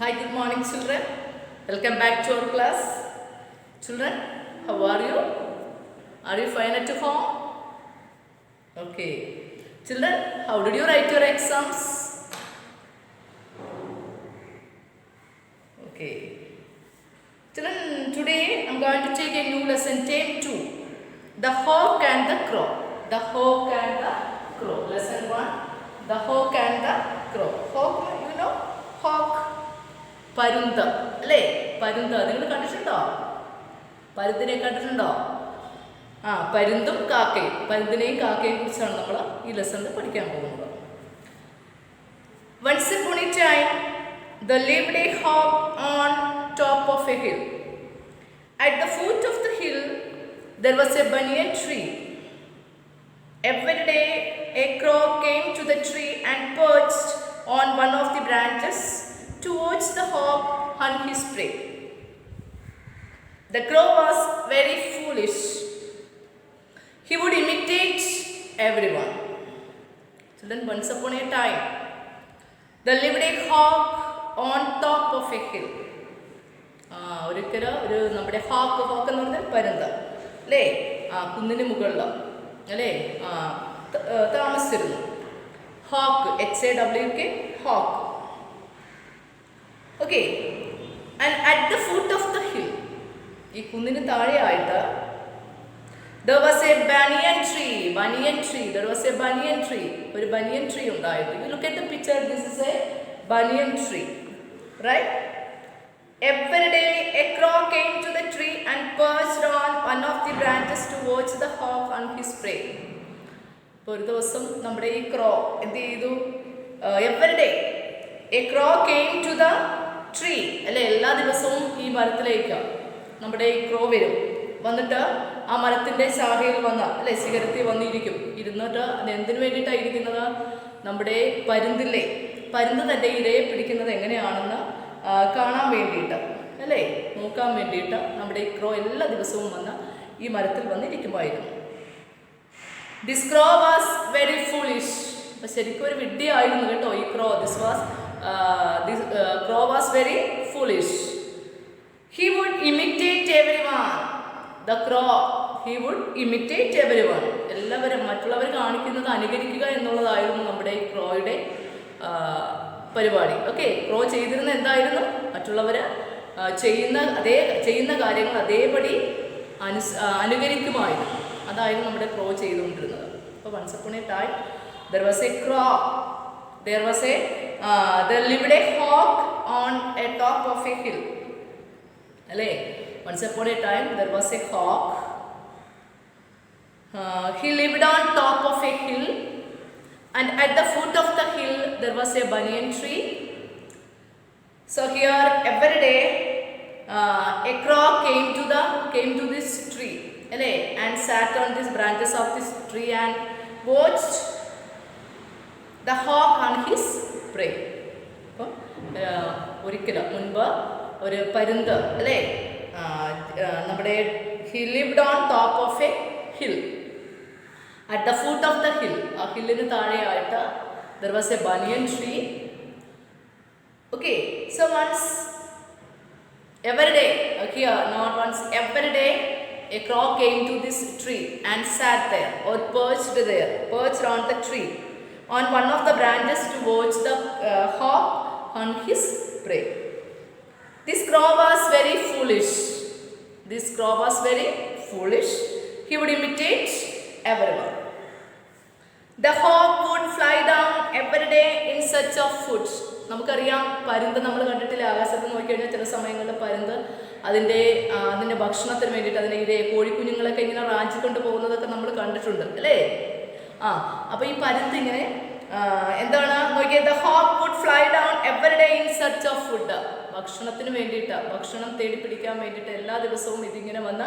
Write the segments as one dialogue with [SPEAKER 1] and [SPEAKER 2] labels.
[SPEAKER 1] Hi, good morning, children. Welcome back to our class. Children, how are you? Are you fine at home? Okay. Children, how did you write your exams? Okay. Children, today I'm going to take a new lesson, Term 2. The Hawk and the Crow. The Hawk and the Crow. Lesson 1. The Hawk and the Crow. Hawk, you know? Hawk. പരുന്ത് അല്ലേ? പരുന്ത് നിങ്ങൾ കണ്ടിട്ടുണ്ടോ? പരുന്തിനെ കണ്ടിട്ടുണ്ടോ? പരുന്തും കാക്കയും. പരുന്തിനെയും കാക്കയെയും കുറിച്ചാണ് നമ്മൾ ഈ ലെസണിൽ പഠിക്കാൻ പോകുന്നത്. Once upon a time, there lived a hawk on top of a hill. At the foot of the hill, there was a banyan tree. Every day, a crow came to the tree and perched on one of the branches to watch the hawk hunt his prey. The crow was very foolish. He would imitate everyone. Children, once upon a time, there lived a hawk on top of a hill. ഒരിക്കലും നമ്മുടെ hoc എന്ന് പറഞ്ഞാൽ പരുന്ത് അല്ലേ? കുന്നിന് മുകളിൽ അല്ലേ താമസിച്ചിരുന്നു. Hawk, HAWK, hawk. Okay, and at the foot of the hill, ഈ കുന്നിന് താഴെയായിട്ട് there was a banyan tree. There was a banyan tree. ഒരു banyan tree ഉണ്ടായിരുന്നു. You look at the picture. This is a banyan tree, right? Every day a crow came to the tree and perched on one of the branches to watch the hawk hunt his prey. ഒരു ദിവസം നമ്മുടെ ഈ ക്രോ എന്ത് ചെയ്തു? Every day a crow came to the tree അല്ലെ, എല്ലാ ദിവസവും ഈ മരത്തിലേക്ക് നമ്മുടെ ഈ ക്രോ വരും. വന്നിട്ട് ആ മരത്തിൻ്റെ ശാഖയിൽ വന്ന് അല്ലെ ശിഖരത്തിൽ വന്നിരിക്കും. ഇരുന്നിട്ട് അത് എന്തിനു വേണ്ടിയിട്ടാണ് ഇരിക്കുന്നത്? നമ്മുടെ പരുന്തില്ലേ, പരുന്ത് തൻ്റെ ഇരയെ പിടിക്കുന്നത് എങ്ങനെയാണെന്ന് കാണാൻ വേണ്ടിയിട്ട് അല്ലേ, നോക്കാൻ വേണ്ടിയിട്ട് നമ്മുടെ ഈ ക്രോ എല്ലാ ദിവസവും വന്ന് ഈ മരത്തിൽ വന്നിരിക്കുമായിരുന്നു. This crow was very foolish. അപ്പം ശരിക്കും ഒരു വിഡ്ഢിയായിരുന്നു കേട്ടോ ഈ ക്രോ. This crow was very foolish. He would imitate everyone. The crow, he would imitate everyone. എല്ലാവരും മറ്റുള്ളവർ കാണിക്കുന്നത് അനുകരിക്കുക എന്നുള്ളതായിരുന്നു നമ്മുടെ ഈ ക്രോയുടെ പരിപാടി. ഓക്കെ, ക്രോ ചെയ്തിരുന്ന എന്തായിരുന്നു? മറ്റുള്ളവർ ചെയ്യുന്ന കാര്യങ്ങൾ അതേപടി അനുകരിക്കുമായിരുന്നു. അതായിരുന്നു നമ്മുടെ ക്രോ ചെയ്തുകൊണ്ടിരുന്നത്. അപ്പോൾ once upon a time there was a crow. There lived a hawk on a top of a hill. Once upon a time there was a hawk. He lived on top of a hill, and at the foot of the hill there was a banyan tree. So here every day a crow came to this tree, and sat on these branches of this tree and watched the hawk and his prey. അപ്പം ഒരിക്കലും മുൻപ് ഒരു പരുന്ത് അല്ലേ നമ്മുടെ he lived on top of a hill. At the foot of the hill, ആ ഹില്ലിന് താഴെയായിട്ട് there was a banyan tree. Okay, so every day a crow came to this tree and sat there or perched on the tree on one of the branches to watch the hawk hunt his prey. This crow was very foolish. He would imitate everyone. The hawk would fly down every day in search of food. നമുക്കറിയാം, പരുന്ത് നമ്മൾ കണ്ടിട്ടില്ല. ആകാശത്ത് നോക്കിക്കഴിഞ്ഞാൽ ചില സമയങ്ങളിൽ പരുന്ത് അതിൻ്റെ ഭക്ഷണത്തിന് വേണ്ടിയിട്ട് അതിൻ്റെ ഇരയെ കോഴിക്കുഞ്ഞുങ്ങളൊക്കെ ഇങ്ങനെ റാഞ്ചിക്കൊണ്ട് പോകുന്നതൊക്കെ നമ്മൾ കണ്ടിട്ടുണ്ട് അല്ലേ? അപ്പോൾ ഈ പരുന്ത് ഇങ്ങനെ എന്താണ് നോക്കിയത്? The hawk would fly down every day in search of food. ഭക്ഷണത്തിന് വേണ്ടിയിട്ട്, ഭക്ഷണം തേടി പിടിക്കാൻ വേണ്ടിയിട്ട് എല്ലാ ദിവസവും ഇതിങ്ങനെ വന്ന്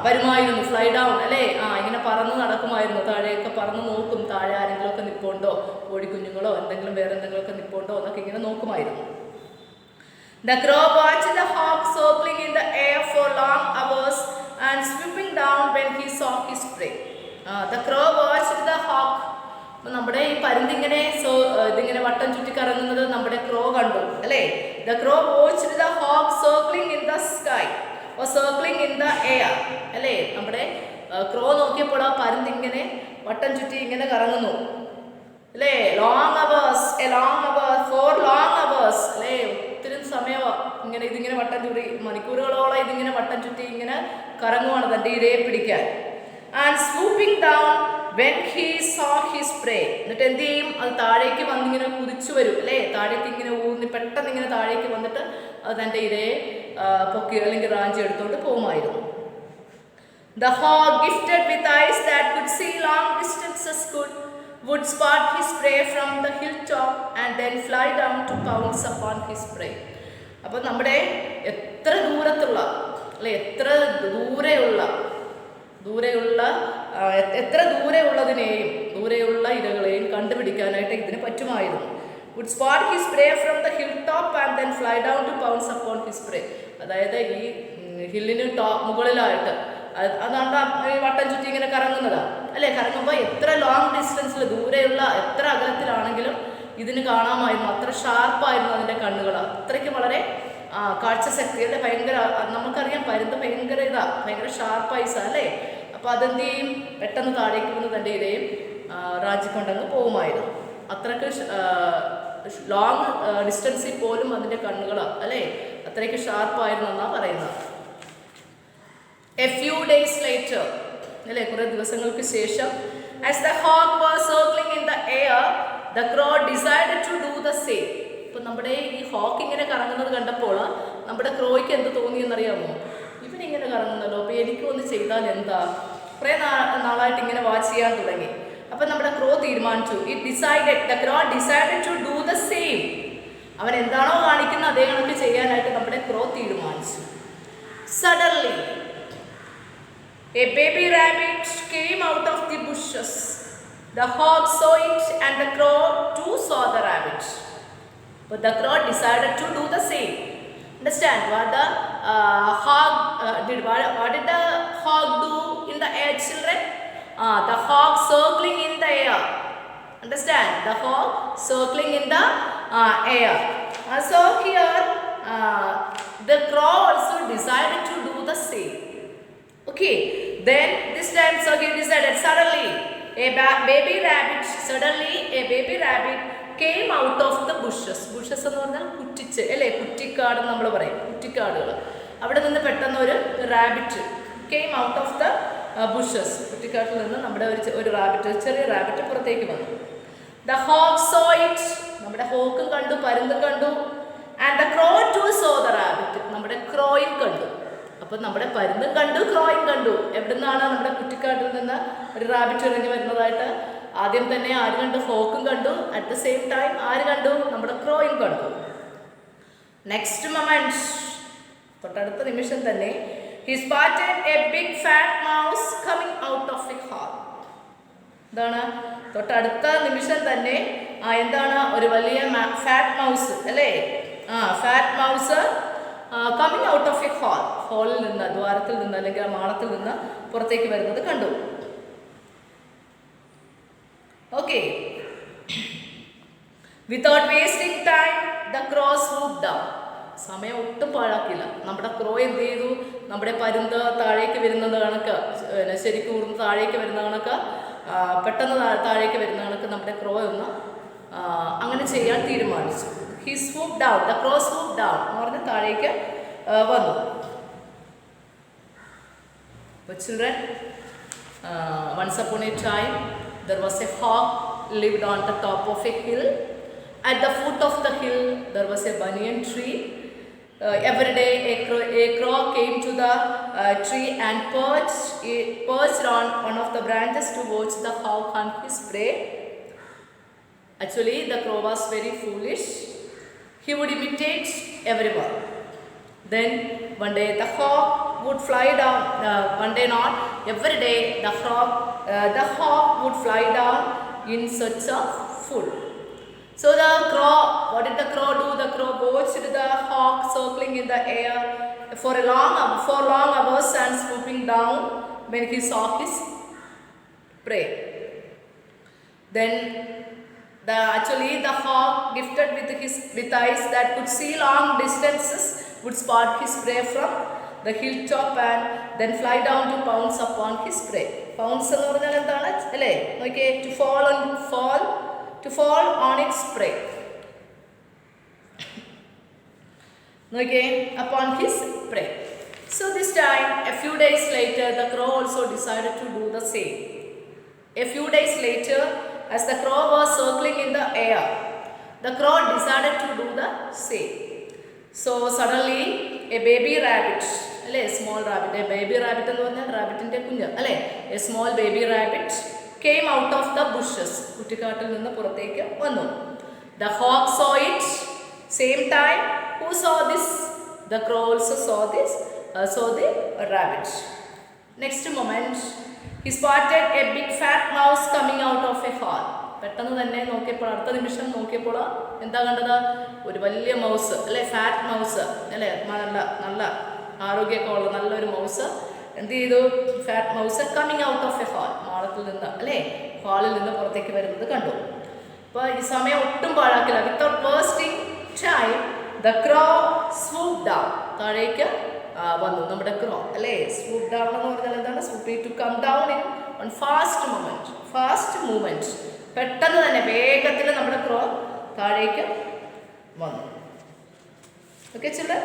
[SPEAKER 1] വരുമായിരുന്നു. ഫ്ലൈ ഡൗൺ അല്ലേ, ഇങ്ങനെ പറന്ന് നടക്കുമായിരുന്നു. താഴെയൊക്കെ പറന്ന് നോക്കും, താഴെ ആരെങ്കിലുമൊക്കെ നിൽപ്പുണ്ടോ, കോഴിക്കുഞ്ഞുങ്ങളോ വേറെ എന്തെങ്കിലുമൊക്കെ നിൽപ്പുണ്ടോ എന്നൊക്കെ ഇങ്ങനെ നോക്കുമായിരുന്നു. The crow watched the hawk circling in the air for long hours and swooping down when he saw his prey. The crow watched the hawk. നമ്മുടെ ഈ പരുന്തിങ്ങനെ ഇതിങ്ങനെ വട്ടം ചുറ്റി കറങ്ങുന്നത് നമ്മുടെ ക്രോ കണ്ടു അല്ലേ? the crow watched the hawk circling in the sky or circling in the air. അല്ലേ, നമ്മുടെ ക്രോ നോക്കിയപ്പോൾ ആ പരുന്ത് ഇങ്ങനെ വട്ടം ചുറ്റി ഇങ്ങനെ കറങ്ങുന്നു അല്ലേ. Long hours, for long hours അല്ലേ, ഒത്തിരി സമയം ഇങ്ങനെ ഇതിങ്ങനെ വട്ടം ചുറ്റി, മണിക്കൂറുകളോളം ഇതിങ്ങനെ വട്ടം ചുറ്റി ഇങ്ങനെ കറങ്ങുവാണ് തൻ്റെ ഇരയെ പിടിക്കാൻ. And swooping down when he saw his prey. എന്നിട്ട് എന്ത് ചെയ്യും, അത് താഴേക്ക് വന്നിങ്ങനെ കുതിച്ചു വരും അല്ലേ, താഴേക്ക് ഇങ്ങനെ ഊന്നി പെട്ടെന്ന് ഇങ്ങനെ താഴേക്ക് വന്നിട്ട് അത് തൻ്റെ ഇരയെ പൊക്കി അല്ലെങ്കിൽ റാഞ്ചി എടുത്തോണ്ട് പോകുമായിരുന്നു. The hawk, gifted with eyes that could see long distances, would spot his prey from the hilltop and then fly down to pounce upon his prey. അപ്പോൾ നമ്മുടെ എത്ര ദൂരത്തുള്ള അല്ലെ, എത്ര ദൂരെയുള്ളതിനെയും ദൂരെയുള്ള ഇരകളെയും കണ്ടുപിടിക്കാനായിട്ട് ഇതിന് പറ്റുമായിരുന്നു. would spot his prey from the hilltop and then fly down to pounce upon his prey. അതായത് ഈ ഹില്ലിന് മുകളിലായിട്ട് അതാണ്ട് വട്ടം ചുറ്റി ഇങ്ങനെ കറങ്ങുന്നതാണ് അല്ലേ. കറങ്ങുമ്പോൾ എത്ര ലോങ് ഡിസ്റ്റൻസിൽ ദൂരെയുള്ള എത്ര അകലത്തിലാണെങ്കിലും ഇതിന് കാണാമായിരുന്നു. അത്ര ഷാർപ്പായിരുന്നു അതിൻ്റെ കണ്ണുകൾ, അത്രയ്ക്ക് വളരെ കാഴ്ചശക്തി അല്ലേ, ഭയങ്കര. നമുക്കറിയാം പരുന്ത് ഭയങ്കര ഷാർപ്പ് ഐസാ അല്ലേ. അപ്പോൾ അതെന്ത് ചെയ്യും, പെട്ടെന്ന് താഴേക്ക് വന്ന് തൻ്റെ ഇരയും റാഞ്ചിക്കൊണ്ടങ്ങ് പോകുമായിരുന്നു. അത്രയ്ക്ക് ലോങ് ഡിസ്റ്റൻസിൽ പോലും അതിൻ്റെ കണ്ണുകൾ അല്ലേ അത്രയ്ക്ക് ഷാർപ്പായിരുന്നു എന്നാണ് പറയുന്നത്. A few days later, അല്ലേ, കുറേ ദിവസങ്ങൾക്ക് ശേഷം, as the hawk was circling in the air, the crow decided to do the same. ഇപ്പം നമ്മുടെ ഈ ഹോക്ക് ഇങ്ങനെ കറങ്ങുന്നത് കണ്ടപ്പോൾ നമ്മുടെ ക്രോയ്ക്ക് എന്ത് തോന്നിയെന്നറിയാമോ, ഇവനിങ്ങനെ കറങ്ങുന്നല്ലോ, അപ്പോൾ എനിക്കും ഒന്ന് ചെയ്താൽ എന്താ. കുറേ നാളായിട്ട് ഇങ്ങനെ വാച്ച് ചെയ്യാൻ തുടങ്ങി. അപ്പം നമ്മുടെ ക്രോ തീരുമാനിച്ചു, the crow decided to do the same. അവൻ എന്താണോ കാണിക്കുന്നത് അതേ കണക്ക് ചെയ്യാനായിട്ട് നമ്മുടെ ക്രോ തീരുമാനിച്ചു. Suddenly a baby rabbit came out of the bushes. The hawk saw it and the crow too saw the rabbit. But the crow decided to do the same. Understand what the hawk did? What did the hawk do in the air, children? The hawk circling in the air. Understand? The hawk circling in the air. So here the crow also decided to do the same. Okay, then this time so he decided suddenly a baby rabbit came out of the bushes. Bushes എന്ന് പറഞ്ഞാൽ കുറ്റിച്ച് അല്ലേ, കുറ്റിക്കാട് നമ്മൾ പറയും, കുറ്റിക്കാടുകൾ. അവിടെ നിന്ന് പെട്ടെന്ന് ഒരു rabbit came out of the bushes. കുറ്റിക്കാട്ടിൽ നിന്ന് നമ്മുടെ ഒരു റാബിറ്റ്, ചെറിയ റാബിറ്റ് പുറത്തേക്ക് വന്നു. The hawk saw it. നമ്മുടെ ഹോക്കും കണ്ടു, പരുന്തും കണ്ടു. And the crow too saw the rabbit. നമ്മുടെ ക്രോയും കണ്ടു. അപ്പം നമ്മുടെ പരുന്തും കണ്ടു, ക്രോയും കണ്ടു. എവിടെ നിന്നാണ് നമ്മുടെ കുറ്റിക്കാട്ടിൽ നിന്ന് ഒരു റാബിറ്റ് ഇറങ്ങി വരുന്നതായിട്ട്? ആദ്യം തന്നെ ആര് കണ്ടു? ഹോക്കും കണ്ടു. അറ്റ് ദ സെയിം ടൈം ആര് കണ്ടു? നമ്മുടെ ക്രോയും കണ്ടു. നെക്സ്റ്റ് മൊമെന്റ്, തൊട്ടടുത്ത നിമിഷം തന്നെ, he spotted a big fat mouse coming out of a hole. എന്താണ്? തൊട്ടടുത്ത നിമിഷം തന്നെ എന്താണ്? ഒരു വലിയ ഫാറ്റ് മൗസ് അല്ലേ, fat mouse coming out of A ഹോളിൽ നിന്ന്, ദ്വാരത്തിൽ നിന്ന് അല്ലെങ്കിൽ ആ മാളത്തിൽ നിന്ന് പുറത്തേക്ക് വരുന്നത് കണ്ടു. Okay, without wasting time the crow swooped down. സമയം ഒട്ടും പാഴാക്കില്ല. നമ്മുടെ ക്രോ എന്ത് ചെയ്തു? നമ്മുടെ പരുന്ത് താഴേക്ക് വരുന്നത് കണക്ക്, ശരിക്കും ഊർന്ന് താഴേക്ക് വരുന്ന കണക്ക്, പെട്ടെന്ന് താഴേക്ക് വരുന്ന കണക്ക് നമ്മുടെ ക്രോ ഒന്ന് അങ്ങനെ ചെയ്യാൻ തീരുമാനിച്ചു. He swooped down. The crow swooped down. എന്ന് പറഞ്ഞാൽ താഴേക്ക് വന്നു. But children, once upon a time, there was a hawk lived on the top of a hill. At the foot of the hill, there was a banyan tree. Every day, a crow came to the tree and perched on one of the branches to watch the hawk hunt his prey. Actually, the crow was very foolish. He would imitate everyone. Then one day the hawk would fly down. One day not, every day the hawk would fly down in search of food. So the crow, what did the crow do? The crow watched the hawk circling in the air for long hours and swooping down when he saw his prey. Then Actually, the hawk, gifted with eyes that could see long distances, would spot his prey from the hilltop and then fly down to pounce upon his prey. Pounce എന്ന് പറഞ്ഞാൽ എന്താണ് അല്ലേ? നോക്കിയേ, to fall on its prey. നോക്കിയേ, upon his prey. So this time, a few days later, the crow also decided to do the same. A few days later, as the crow was circling in the air, the crow decided to do the same. So suddenly, a baby rabbit, a small rabbit, a baby rabbit and rabbit in a small baby rabbit came out of the bushes. The hawk saw it. Same time, who saw this? The crow also saw this. Saw the rabbit. Next moment, he spotted a big fat mouse coming out of a hole. പെട്ടെന്ന് തന്നെ നോക്കിയപ്പോൾ അടുത്ത നിമിഷം നോക്കിയപ്പോൾ എന്താ കണ്ടത്? ഒരു വലിയ മൗസ് അല്ലേ, ഫാറ്റ് മൗസ് അല്ലേ, നല്ല ആരോഗ്യമൊക്കെ ഉള്ള നല്ലൊരു മൗസ് എന്ത് ചെയ്തു? Fat mouse coming out of a hole, മാളത്തിൽ നിന്ന് അല്ലേ, ഹാളിൽ നിന്ന് പുറത്തേക്ക് വരുന്നത് കണ്ടു. അപ്പോൾ ഈ സമയം ഒട്ടും പാഴാക്കില്ല. Without wasting time the crow swoop down, താഴേക്ക് വന്നു നമ്മുടെ ക്രോ അല്ലേ. സ്വൂപ്പ് ഡൗൺ എന്ന് പറഞ്ഞാൽ എന്താണ്? Swoop to come down in one fast movement. പെട്ടെന്ന് തന്നെ വേഗത്തിൽ നമ്മുടെ ക്രോ താഴേക്ക് വന്നു. Okay children,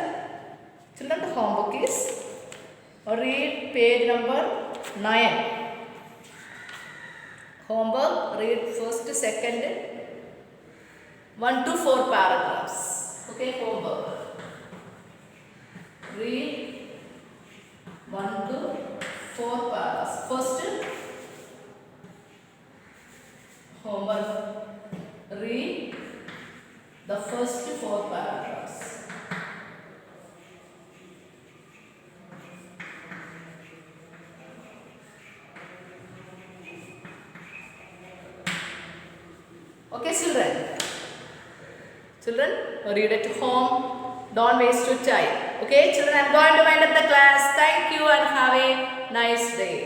[SPEAKER 1] the homework is read page number 9. Homework, read first, second, 1 to 4 paragraphs. Okay, homework. Read 1 to 4 paragraphs. First homework, read the first 4 paragraphs. Okay children, read at home, don't waste your time. Okay children, I'm going to wind up the class. Thank you and have a nice day.